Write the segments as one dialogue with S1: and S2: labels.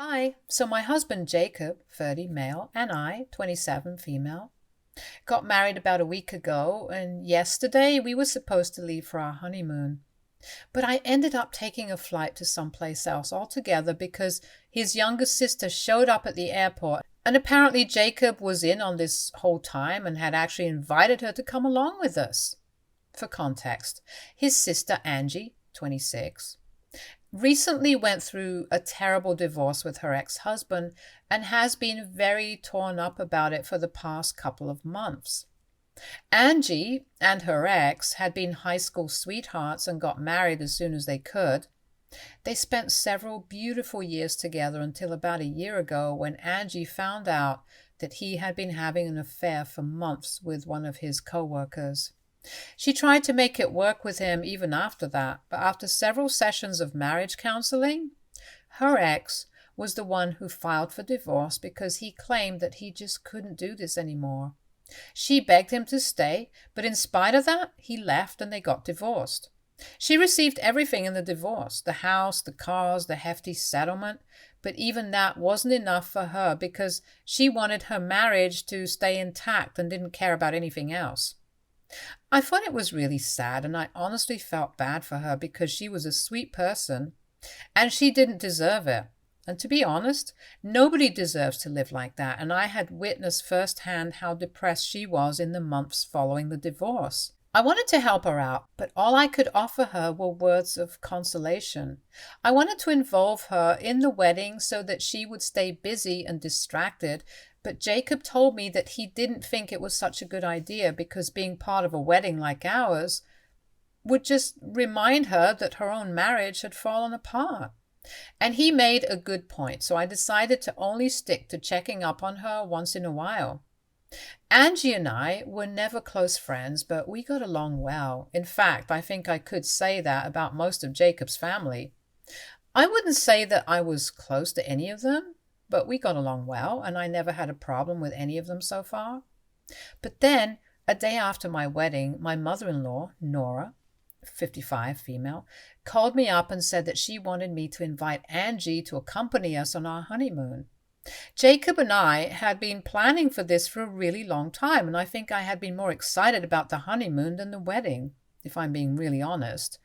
S1: Hi. So my husband Jacob, 30 male, and I, 27 female, got married about a week ago, and yesterday we were supposed to leave for our honeymoon. But I ended up taking a flight to someplace else altogether because his younger sister showed up at the airport, and apparently Jacob was in on this whole time and had actually invited her to come along with us. For context, his sister Angie, 26, recently went through a terrible divorce with her ex-husband and has been very torn up about it for the past couple of months. Angie and her ex had been high school sweethearts and got married as soon as they could. They spent several beautiful years together until about a year ago when Angie found out that he had been having an affair for months with one of his co-workers. She tried to make it work with him even after that, but after several sessions of marriage counseling, her ex was the one who filed for divorce because he claimed that he just couldn't do this anymore. She begged him to stay, but in spite of that, he left and they got divorced. She received everything in the divorce, the house, the cars, the hefty settlement, but even that wasn't enough for her because she wanted her marriage to stay intact and didn't care about anything else. I thought it was really sad, and I honestly felt bad for her because she was a sweet person and she didn't deserve it. And to be honest, nobody deserves to live like that, and I had witnessed firsthand how depressed she was in the months following the divorce. I wanted to help her out, but all I could offer her were words of consolation. I wanted to involve her in the wedding so that she would stay busy and distracted, but Jacob told me that he didn't think it was such a good idea because being part of a wedding like ours would just remind her that her own marriage had fallen apart. And he made a good point, so I decided to only stick to checking up on her once in a while. Angie and I were never close friends, but we got along well. In fact, I think I could say that about most of Jacob's family. I wouldn't say that I was close to any of them, but we got along well, and I never had a problem with any of them so far. But then, a day after my wedding, my mother-in-law, Nora, 55 female, called me up and said that she wanted me to invite Angie to accompany us on our honeymoon. Jacob and I had been planning for this for a really long time, and I think I had been more excited about the honeymoon than the wedding, if I'm being really honest.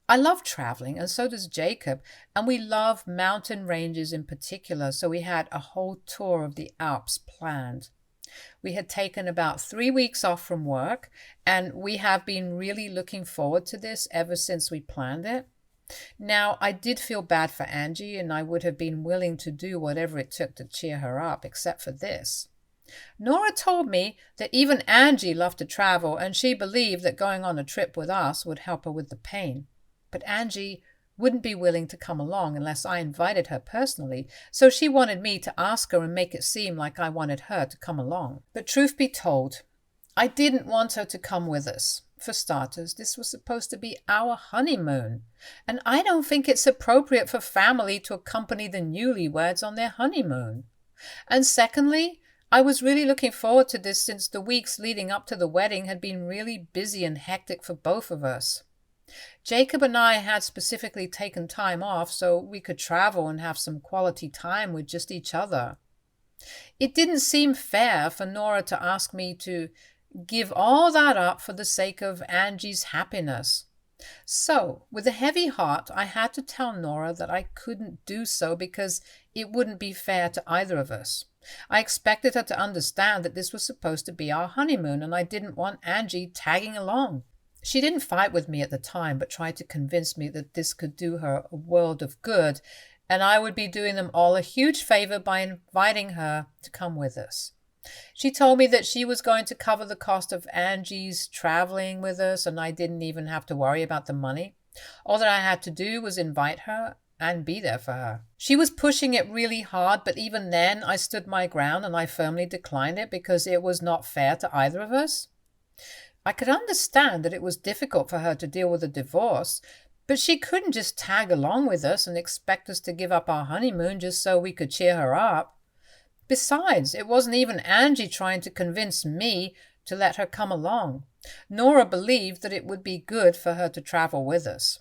S1: I love traveling, and so does Jacob, and we love mountain ranges in particular, so we had a whole tour of the Alps planned. We had taken about 3 weeks off from work, and we have been really looking forward to this ever since we planned it. Now, I did feel bad for Angie, and I would have been willing to do whatever it took to cheer her up, except for this. Nora told me that even Angie loved to travel, and she believed that going on a trip with us would help her with the pain. But Angie wouldn't be willing to come along unless I invited her personally, so she wanted me to ask her and make it seem like I wanted her to come along. But truth be told, I didn't want her to come with us. For starters, this was supposed to be our honeymoon, and I don't think it's appropriate for family to accompany the newlyweds on their honeymoon. And secondly, I was really looking forward to this since the weeks leading up to the wedding had been really busy and hectic for both of us. Jacob and I had specifically taken time off so we could travel and have some quality time with just each other. It didn't seem fair for Nora to ask me to give all that up for the sake of Angie's happiness. So, with a heavy heart, I had to tell Nora that I couldn't do so because it wouldn't be fair to either of us. I expected her to understand that this was supposed to be our honeymoon, and I didn't want Angie tagging along. She didn't fight with me at the time, but tried to convince me that this could do her a world of good, and I would be doing them all a huge favor by inviting her to come with us. She told me that she was going to cover the cost of Angie's traveling with us, and I didn't even have to worry about the money. All that I had to do was invite her and be there for her. She was pushing it really hard, but even then I stood my ground and I firmly declined it because it was not fair to either of us. I could understand that it was difficult for her to deal with a divorce, but she couldn't just tag along with us and expect us to give up our honeymoon just so we could cheer her up. Besides, it wasn't even Angie trying to convince me to let her come along. Nora believed that it would be good for her to travel with us.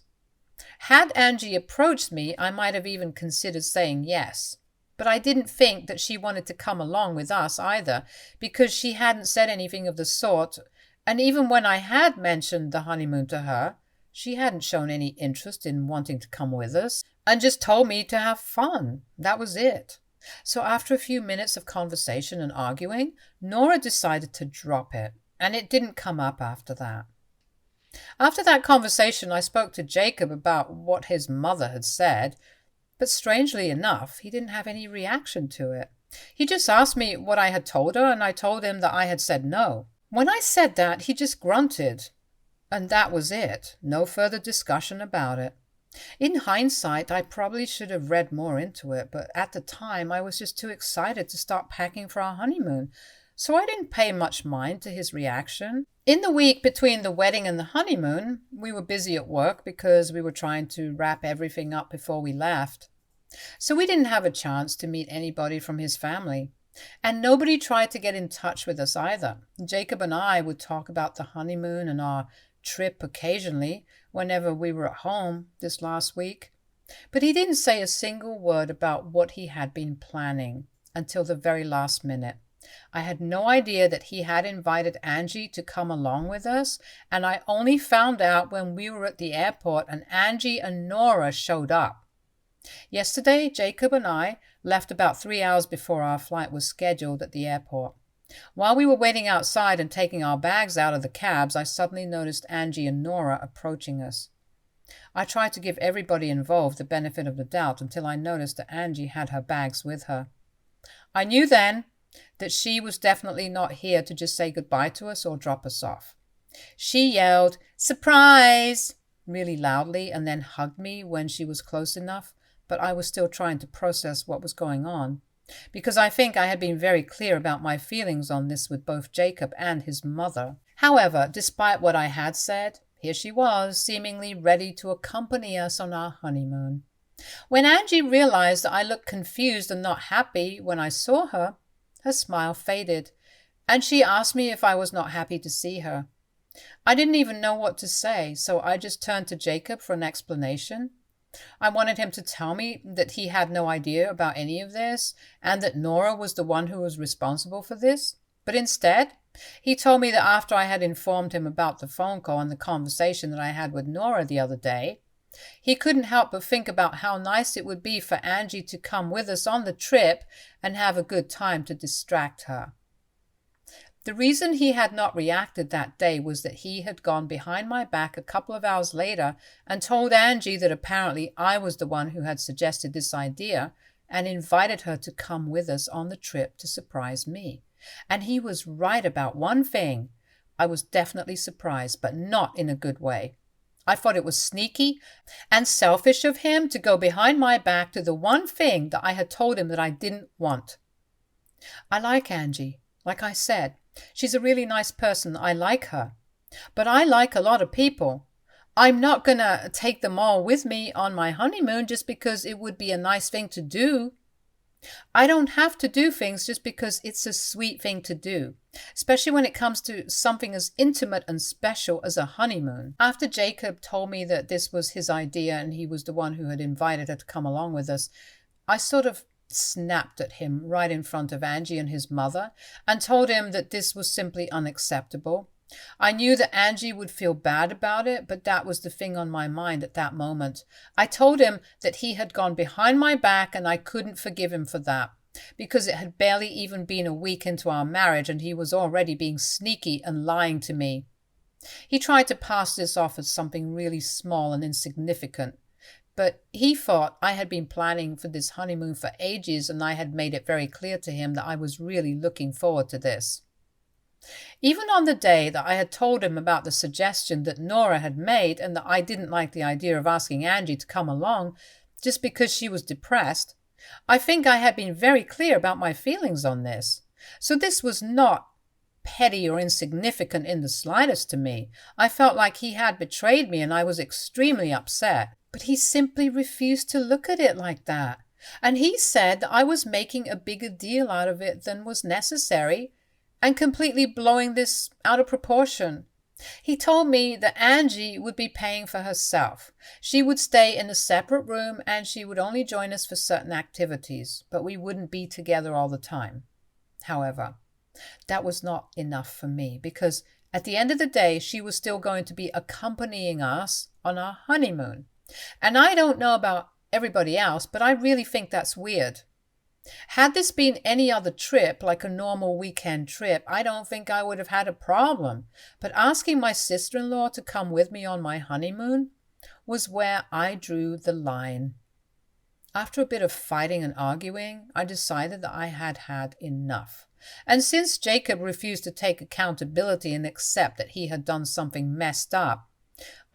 S1: Had Angie approached me, I might have even considered saying yes. But I didn't think that she wanted to come along with us either, because she hadn't said anything of the sort, and even when I had mentioned the honeymoon to her, she hadn't shown any interest in wanting to come with us, and just told me to have fun. That was it. So after a few minutes of conversation and arguing, Nora decided to drop it, and it didn't come up after that. After that conversation, I spoke to Jacob about what his mother had said, but strangely enough, he didn't have any reaction to it. He just asked me what I had told her, and I told him that I had said no. When I said that, he just grunted, and that was it. No further discussion about it. In hindsight, I probably should have read more into it, but at the time I was just too excited to start packing for our honeymoon, so I didn't pay much mind to his reaction. In the week between the wedding and the honeymoon, we were busy at work because we were trying to wrap everything up before we left. So we didn't have a chance to meet anybody from his family. And nobody tried to get in touch with us either. Jacob and I would talk about the honeymoon and our trip occasionally whenever we were at home this last week. But he didn't say a single word about what he had been planning until the very last minute. I had no idea that he had invited Angie to come along with us, and I only found out when we were at the airport and Angie and Nora showed up. Yesterday, Jacob and I left about 3 hours before our flight was scheduled at the airport. While we were waiting outside and taking our bags out of the cabs, I suddenly noticed Angie and Nora approaching us. I tried to give everybody involved the benefit of the doubt until I noticed that Angie had her bags with her. I knew then that she was definitely not here to just say goodbye to us or drop us off. She yelled, "Surprise!" really loudly and then hugged me when she was close enough, but I was still trying to process what was going on, because I think I had been very clear about my feelings on this with both Jacob and his mother. However, despite what I had said, here she was, seemingly ready to accompany us on our honeymoon. When Angie realized that I looked confused and not happy when I saw her, her smile faded, and she asked me if I was not happy to see her. I didn't even know what to say, so I just turned to Jacob for an explanation. I wanted him to tell me that he had no idea about any of this, and that Nora was the one who was responsible for this. But instead, he told me that after I had informed him about the phone call and the conversation that I had with Nora the other day, he couldn't help but think about how nice it would be for Angie to come with us on the trip and have a good time to distract her. The reason he had not reacted that day was that he had gone behind my back a couple of hours later and told Angie that apparently I was the one who had suggested this idea and invited her to come with us on the trip to surprise me. And he was right about one thing. I was definitely surprised, but not in a good way. I thought it was sneaky and selfish of him to go behind my back to the one thing that I had told him that I didn't want. I like Angie. Like I said, she's a really nice person. I like her. But I like a lot of people. I'm not going to take them all with me on my honeymoon just because it would be a nice thing to do. I don't have to do things just because it's a sweet thing to do, especially when it comes to something as intimate and special as a honeymoon. After Jacob told me that this was his idea and he was the one who had invited her to come along with us, I sort of snapped at him right in front of Angie and his mother and told him that this was simply unacceptable. I knew that Angie would feel bad about it, but that was the thing on my mind at that moment. I told him that he had gone behind my back and I couldn't forgive him for that, because it had barely even been a week into our marriage and he was already being sneaky and lying to me. He tried to pass this off as something really small and insignificant, but he thought I had been planning for this honeymoon for ages and I had made it very clear to him that I was really looking forward to this. Even on the day that I had told him about the suggestion that Nora had made and that I didn't like the idea of asking Angie to come along just because she was depressed, I think I had been very clear about my feelings on this. So this was not petty or insignificant in the slightest to me. I felt like he had betrayed me and I was extremely upset. But he simply refused to look at it like that. And he said that I was making a bigger deal out of it than was necessary and completely blowing this out of proportion. He told me that Angie would be paying for herself. She would stay in a separate room and she would only join us for certain activities, but we wouldn't be together all the time. However, that was not enough for me because at the end of the day, she was still going to be accompanying us on our honeymoon. And I don't know about everybody else, but I really think that's weird. Had this been any other trip, like a normal weekend trip, I don't think I would have had a problem. But asking my sister-in-law to come with me on my honeymoon was where I drew the line. After a bit of fighting and arguing, I decided that I had had enough. And since Jacob refused to take accountability and accept that he had done something messed up,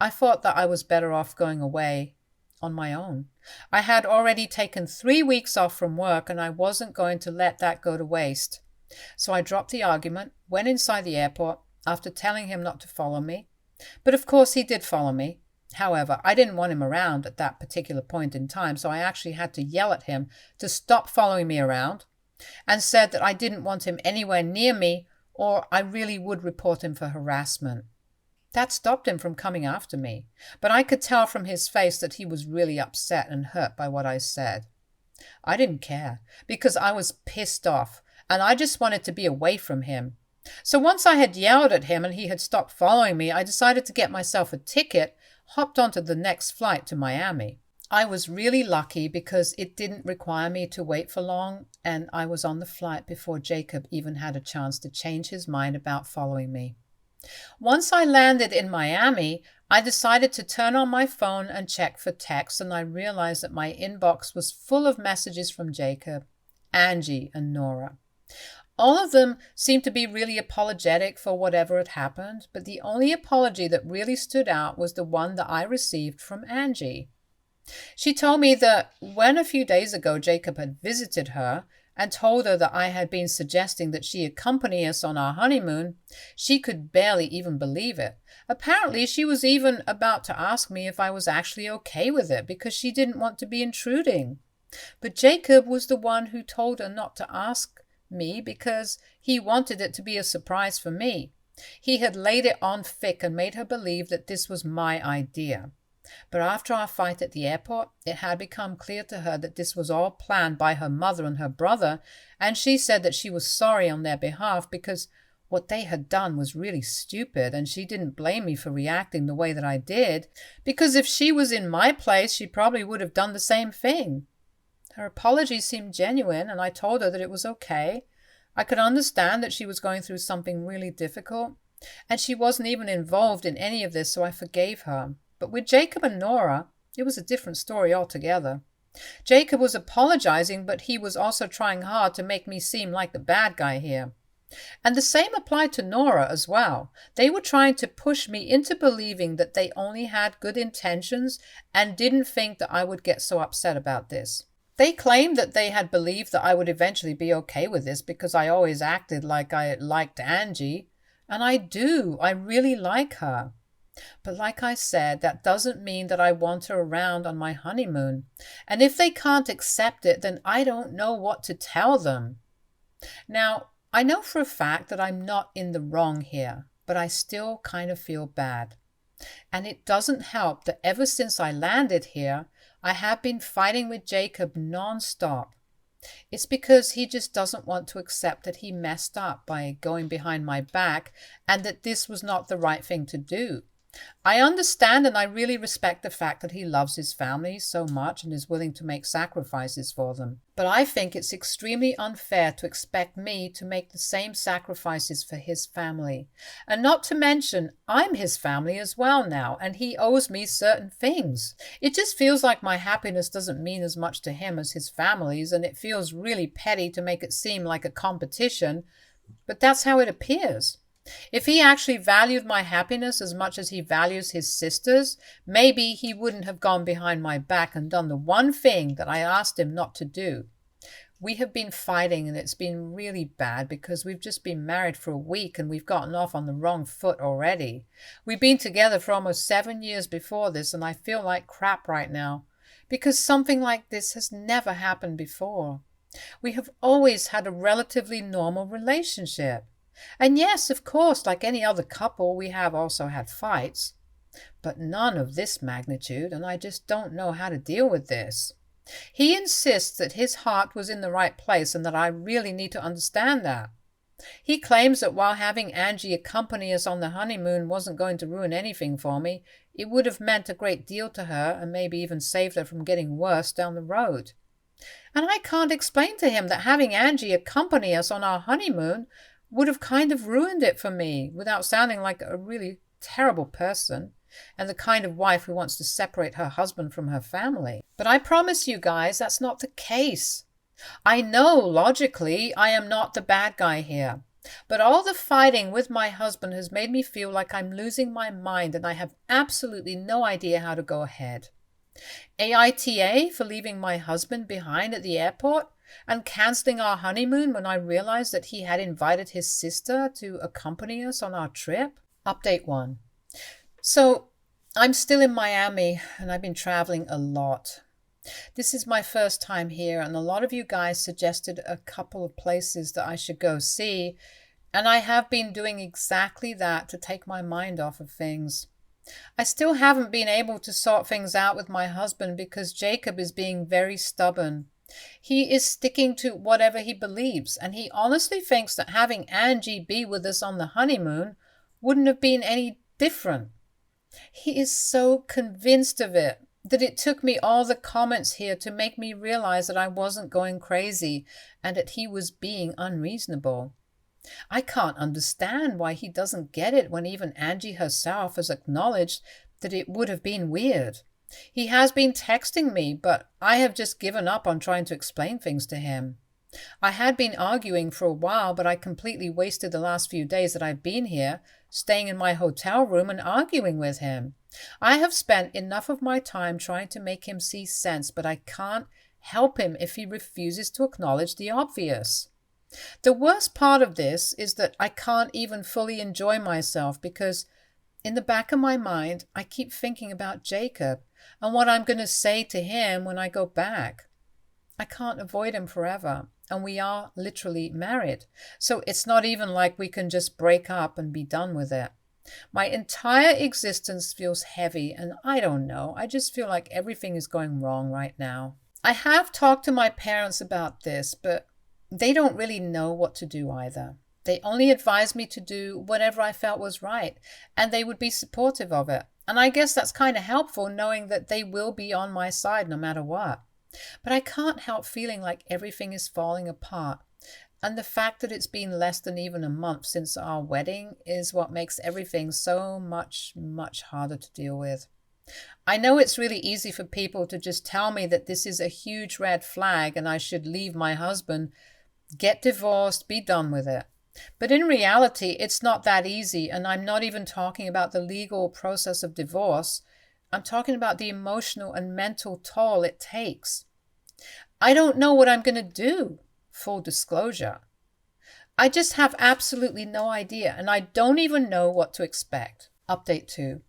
S1: I thought that I was better off going away on my own. I had already taken 3 weeks off from work and I wasn't going to let that go to waste. So I dropped the argument, went inside the airport after telling him not to follow me. But of course he did follow me. However, I didn't want him around at that particular point in time, so I actually had to yell at him to stop following me around and said that I didn't want him anywhere near me or I really would report him for harassment. That stopped him from coming after me, but I could tell from his face that he was really upset and hurt by what I said. I didn't care, because I was pissed off, and I just wanted to be away from him. So once I had yelled at him and he had stopped following me, I decided to get myself a ticket, hopped onto the next flight to Miami. I was really lucky because it didn't require me to wait for long, and I was on the flight before Jacob even had a chance to change his mind about following me. Once I landed in Miami, I decided to turn on my phone and check for texts, and I realized that my inbox was full of messages from Jacob, Angie, and Nora. All of them seemed to be really apologetic for whatever had happened, but the only apology that really stood out was the one that I received from Angie. She told me that when a few days ago Jacob had visited her and told her that I had been suggesting that she accompany us on our honeymoon, she could barely even believe it. Apparently, she was even about to ask me if I was actually okay with it because she didn't want to be intruding. But Jacob was the one who told her not to ask me because he wanted it to be a surprise for me. He had laid it on thick and made her believe that this was my idea. But after our fight at the airport, it had become clear to her that this was all planned by her mother and her brother, and she said that she was sorry on their behalf because what they had done was really stupid, and she didn't blame me for reacting the way that I did, because if she was in my place, she probably would have done the same thing. Her apology seemed genuine, and I told her that it was okay. I could understand that she was going through something really difficult, and she wasn't even involved in any of this, so I forgave her. But with Jacob and Nora, it was a different story altogether. Jacob was apologizing, but he was also trying hard to make me seem like the bad guy here. And the same applied to Nora as well. They were trying to push me into believing that they only had good intentions and didn't think that I would get so upset about this. They claimed that they had believed that I would eventually be okay with this because I always acted like I liked Angie. And I do. I really like her. But like I said, that doesn't mean that I want her around on my honeymoon. And if they can't accept it, then I don't know what to tell them. Now, I know for a fact that I'm not in the wrong here, but I still kind of feel bad. And it doesn't help that ever since I landed here, I have been fighting with Jacob non-stop. It's because he just doesn't want to accept that he messed up by going behind my back and that this was not the right thing to do. I understand and I really respect the fact that he loves his family so much and is willing to make sacrifices for them. But I think it's extremely unfair to expect me to make the same sacrifices for his family. And not to mention, I'm his family as well now, and he owes me certain things. It just feels like my happiness doesn't mean as much to him as his family's, and it feels really petty to make it seem like a competition, but that's how it appears. If he actually valued my happiness as much as he values his sister's, maybe he wouldn't have gone behind my back and done the one thing that I asked him not to do. We have been fighting and it's been really bad because we've just been married for a week and we've gotten off on the wrong foot already. We've been together for almost 7 years before this and I feel like crap right now because something like this has never happened before. We have always had a relatively normal relationship. And yes, of course, like any other couple, we have also had fights, but none of this magnitude, and I just don't know how to deal with this. He insists that his heart was in the right place and that I really need to understand that. He claims that while having Angie accompany us on the honeymoon wasn't going to ruin anything for me, it would have meant a great deal to her and maybe even saved her from getting worse down the road. And I can't explain to him that having Angie accompany us on our honeymoon would have kind of ruined it for me without sounding like a really terrible person and the kind of wife who wants to separate her husband from her family. But I promise you guys, that's not the case. I know logically I am not the bad guy here, but all the fighting with my husband has made me feel like I'm losing my mind and I have absolutely no idea how to go ahead. AITA for leaving my husband behind at the airport and cancelling our honeymoon when I realized that he had invited his sister to accompany us on our trip. Update 1. So, I'm still in Miami and I've been traveling a lot. This is my first time here, and a lot of you guys suggested a couple of places that I should go see, and I have been doing exactly that to take my mind off of things. I still haven't been able to sort things out with my husband because Jacob is being very stubborn. He is sticking to whatever he believes, and he honestly thinks that having Angie be with us on the honeymoon wouldn't have been any different. He is so convinced of it that it took me all the comments here to make me realize that I wasn't going crazy and that he was being unreasonable. I can't understand why he doesn't get it when even Angie herself has acknowledged that it would have been weird. He has been texting me, but I have just given up on trying to explain things to him. I had been arguing for a while, but I completely wasted the last few days that I've been here, staying in my hotel room and arguing with him. I have spent enough of my time trying to make him see sense, but I can't help him if he refuses to acknowledge the obvious. The worst part of this is that I can't even fully enjoy myself because in the back of my mind, I keep thinking about Jacob and what I'm going to say to him when I go back. I can't avoid him forever, and we are literally married, so it's not even like we can just break up and be done with it. My entire existence feels heavy, and I don't know, I just feel like everything is going wrong right now. I have talked to my parents about this, but they don't really know what to do either. They only advised me to do whatever I felt was right, and they would be supportive of it. And I guess that's kind of helpful, knowing that they will be on my side no matter what. But I can't help feeling like everything is falling apart. And the fact that it's been less than even a month since our wedding is what makes everything so much harder to deal with. I know it's really easy for people to just tell me that this is a huge red flag and I should leave my husband, get divorced, be done with it. But in reality, it's not that easy, and I'm not even talking about the legal process of divorce. I'm talking about the emotional and mental toll it takes. I don't know what I'm going to do, full disclosure. I just have absolutely no idea, and I don't even know what to expect. Update 2.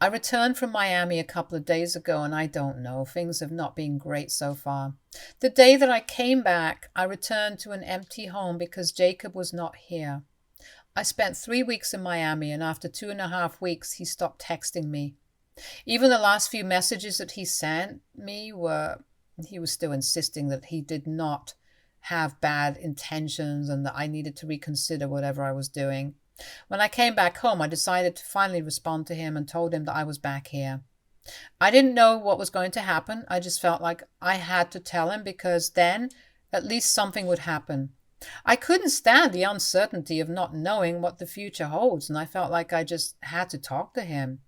S1: I returned from Miami a couple of days ago, and I don't know, things have not been great so far. The day that I came back, I returned to an empty home because Jacob was not here. I spent 3 weeks in Miami, and after 2.5 weeks, he stopped texting me. Even the last few messages that he sent me he was still insisting that he did not have bad intentions and that I needed to reconsider whatever I was doing. When I came back home, I decided to finally respond to him and told him that I was back here. I didn't know what was going to happen. I just felt like I had to tell him because then at least something would happen. I couldn't stand the uncertainty of not knowing what the future holds, and I felt like I just had to talk to him.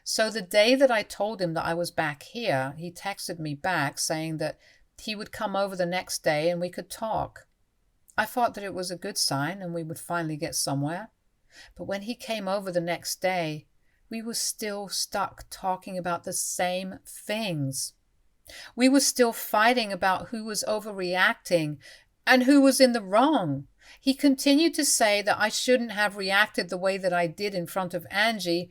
S1: So the day that I told him that I was back here, he texted me back saying that he would come over the next day and we could talk. I thought that it was a good sign and we would finally get somewhere. But when he came over the next day, we were still stuck talking about the same things. We were still fighting about who was overreacting and who was in the wrong. He continued to say that I shouldn't have reacted the way that I did in front of Angie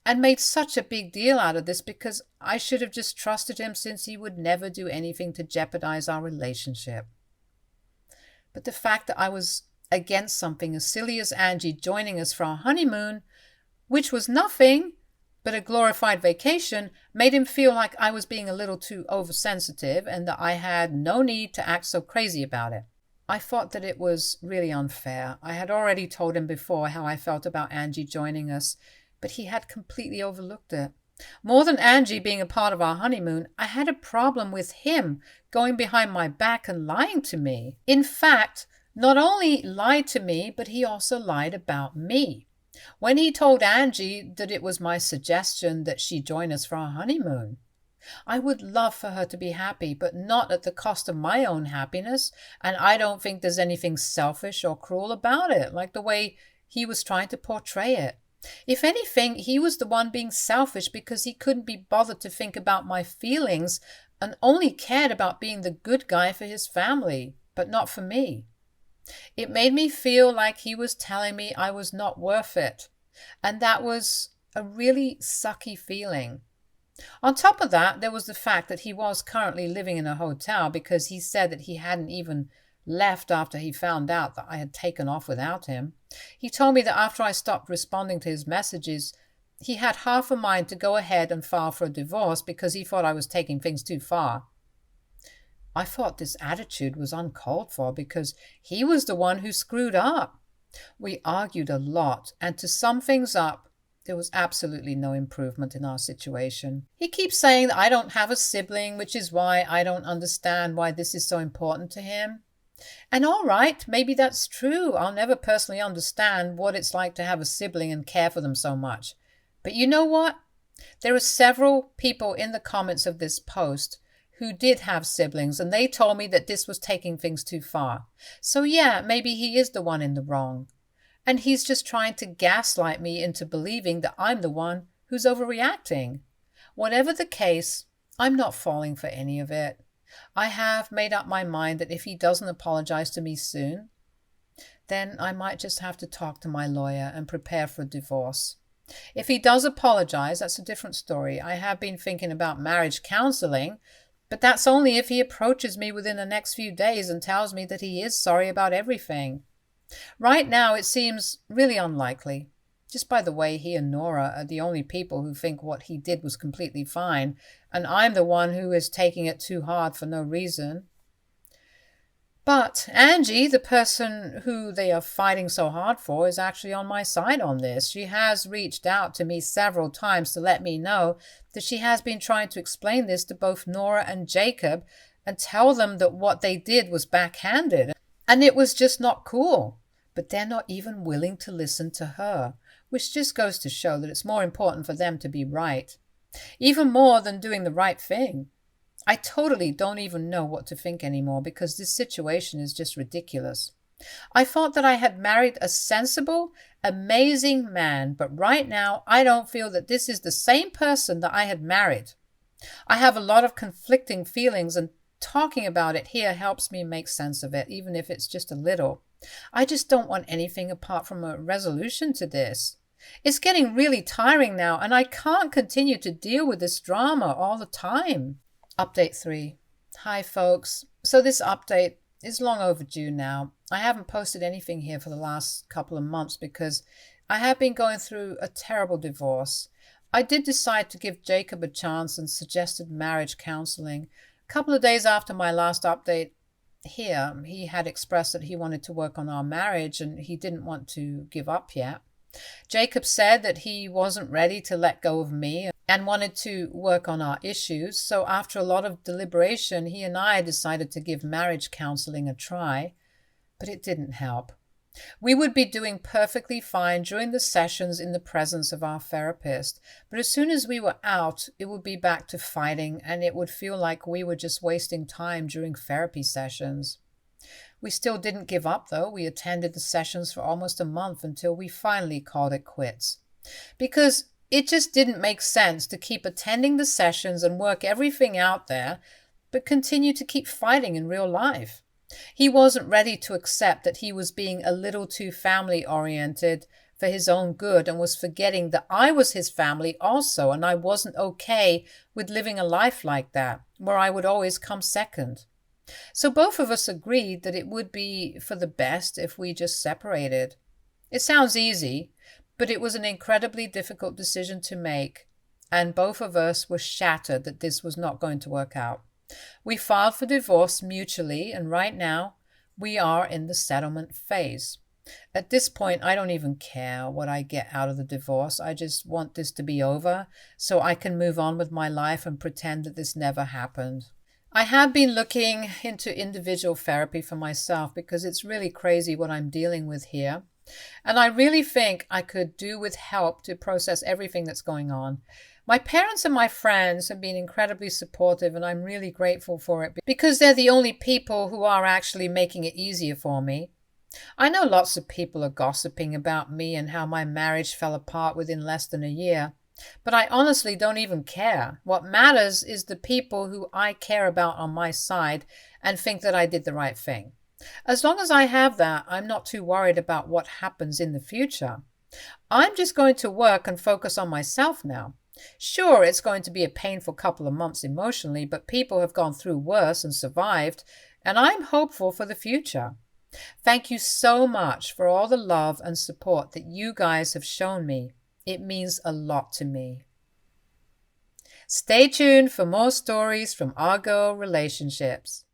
S1: and made such a big deal out of this because I should have just trusted him since he would never do anything to jeopardize our relationship. But the fact that I was against something as silly as Angie joining us for our honeymoon, which was nothing but a glorified vacation, made him feel like I was being a little too oversensitive and that I had no need to act so crazy about it. I thought that it was really unfair. I had already told him before how I felt about Angie joining us, but he had completely overlooked it. More than Angie being a part of our honeymoon, I had a problem with him going behind my back and lying to me. In fact, not only lied to me, but he also lied about me. When he told Angie that it was my suggestion that she join us for our honeymoon. I would love for her to be happy, but not at the cost of my own happiness, and I don't think there's anything selfish or cruel about it, like the way he was trying to portray it. If anything, he was the one being selfish because he couldn't be bothered to think about my feelings and only cared about being the good guy for his family, but not for me. It made me feel like he was telling me I was not worth it, and that was a really sucky feeling. On top of that, there was the fact that he was currently living in a hotel because he said that he hadn't even left after he found out that I had taken off without him. He told me that after I stopped responding to his messages, he had half a mind to go ahead and file for a divorce because he thought I was taking things too far. I thought this attitude was uncalled for because he was the one who screwed up. We argued a lot, and to sum things up, there was absolutely no improvement in our situation. He keeps saying that I don't have a sibling, which is why I don't understand why this is so important to him. And all right, maybe that's true. I'll never personally understand what it's like to have a sibling and care for them so much. But you know what? There are several people in the comments of this post who did have siblings, and they told me that this was taking things too far. So yeah, maybe he is the one in the wrong. And he's just trying to gaslight me into believing that I'm the one who's overreacting. Whatever the case, I'm not falling for any of it. I have made up my mind that if he doesn't apologize to me soon, then I might just have to talk to my lawyer and prepare for a divorce. If he does apologize, that's a different story. I have been thinking about marriage counseling, but that's only if he approaches me within the next few days and tells me that he is sorry about everything. Right now, it seems really unlikely. Just by the way, he and Nora are the only people who think what he did was completely fine, and I'm the one who is taking it too hard for no reason. But Angie, the person who they are fighting so hard for, is actually on my side on this. She has reached out to me several times to let me know that she has been trying to explain this to both Nora and Jacob and tell them that what they did was backhanded and it was just not cool. But they're not even willing to listen to her, which just goes to show that it's more important for them to be right, even more than doing the right thing. I totally don't even know what to think anymore because this situation is just ridiculous. I thought that I had married a sensible, amazing man, but right now I don't feel that this is the same person that I had married. I have a lot of conflicting feelings, and talking about it here helps me make sense of it, even if it's just a little. I just don't want anything apart from a resolution to this. It's getting really tiring now, and I can't continue to deal with this drama all the time. Update 3. Hi folks. So this update is long overdue now. I haven't posted anything here for the last couple of months because I have been going through a terrible divorce. I did decide to give Jacob a chance and suggested marriage counseling. A couple of days after my last update here, he had expressed that he wanted to work on our marriage and he didn't want to give up yet. Jacob said that he wasn't ready to let go of me and wanted to work on our issues. So after a lot of deliberation, he and I decided to give marriage counseling a try, but it didn't help. We would be doing perfectly fine during the sessions in the presence of our therapist, but as soon as we were out, it would be back to fighting, and it would feel like we were just wasting time during therapy sessions. We still didn't give up, though. We attended the sessions for almost a month until we finally called it quits. Because it just didn't make sense to keep attending the sessions and work everything out there, but continue to keep fighting in real life. He wasn't ready to accept that he was being a little too family-oriented for his own good and was forgetting that I was his family also, and I wasn't okay with living a life like that, where I would always come second. So both of us agreed that it would be for the best if we just separated. It sounds easy, but it was an incredibly difficult decision to make, and both of us were shattered that this was not going to work out. We filed for divorce mutually, and right now we are in the settlement phase. At this point, I don't even care what I get out of the divorce. I just want this to be over so I can move on with my life and pretend that this never happened. I have been looking into individual therapy for myself because it's really crazy what I'm dealing with here. And I really think I could do with help to process everything that's going on. My parents and my friends have been incredibly supportive, and I'm really grateful for it because they're the only people who are actually making it easier for me. I know lots of people are gossiping about me and how my marriage fell apart within less than a year, but I honestly don't even care. What matters is the people who I care about on my side and think that I did the right thing. As long as I have that, I'm not too worried about what happens in the future. I'm just going to work and focus on myself now. Sure, it's going to be a painful couple of months emotionally, but people have gone through worse and survived, and I'm hopeful for the future. Thank you so much for all the love and support that you guys have shown me. It means a lot to me. Stay tuned for more stories from our girl relationships.